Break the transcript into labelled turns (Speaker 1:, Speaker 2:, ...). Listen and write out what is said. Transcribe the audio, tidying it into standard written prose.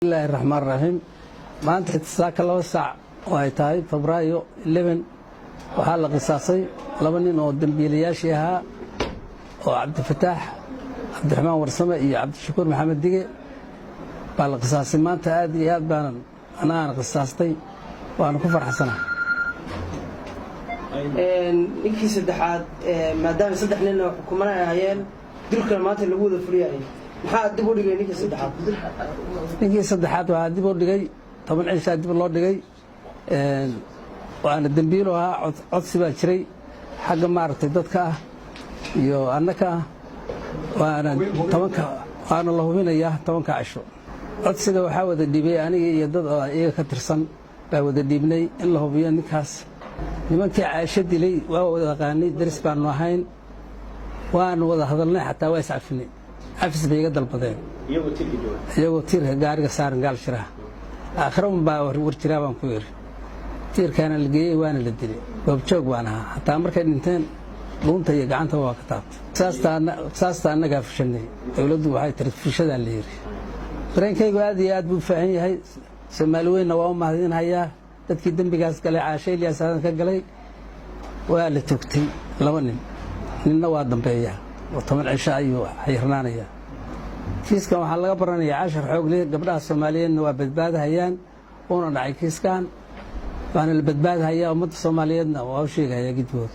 Speaker 1: الله الرحمن الرحيم maanta saaka 2 saac oo ay tahay Febraayo 11 waxaa la qisaasay laba nin oo dambiilayaashii ahaa oo Cabdifataax Cabdiraxmaan Warsame iyo Cabdishakuur Maxamed Dige baa la qisaasay maanta aad iyo aad baan anaan qisaastay waan ku faraxsanahay
Speaker 2: ninkii saddexaad maadaama saddex nin oo xukuumana hayeen dilka maanta lagu wada furiyay maxaa dib u dhigay ninkii saddexaad
Speaker 1: waa dib u dhigay 10 cisho dib loo dhigay waana dambiilo ahaa codsi baa jiray xagga maartay dadka iyo annaka waana 10 waana la hubinayaa 10 cisho codsiga waxaa wada dhibay aniga iyo dad iyaga ka tirsan baa wada dhibnay in la hubiyo ninkaas nimankii Caaisha dilay waa wada qaanay daris baan ahayn waan wada hadalnay xataa waa iscafinay afis bayga dalbadeen iyagoo tiirka gaariga saaran gaal shiraha aakhiro baa war jiraa baan ku yiri tiirkana la geeyay waana la dilay goobjoog baan ahaa xataa markay dhinteen dhuunta iyo gacanta waa ka taabtay saasta annaga fashanay dawladdu waxay tarfishadaan la yiri dareenkaygu aad iyo aad buu faahan yahay Soomaali weyn waa u mahadinayaa dadkii dambigaas galay Caasha Ilyas aadan ka galay waa la togtay laba ninna waa dambeeya oo 10 cisho ayuu xirnaanaya kiiskan waxaa laga baranayaa 10 xoog leh gabdhaha Soomaaliyeed waa badbaadayaan oo dhacay kiiskan waana la badbaadayaa ummadda Soomaaliyeedna waa u sheegaya gidbood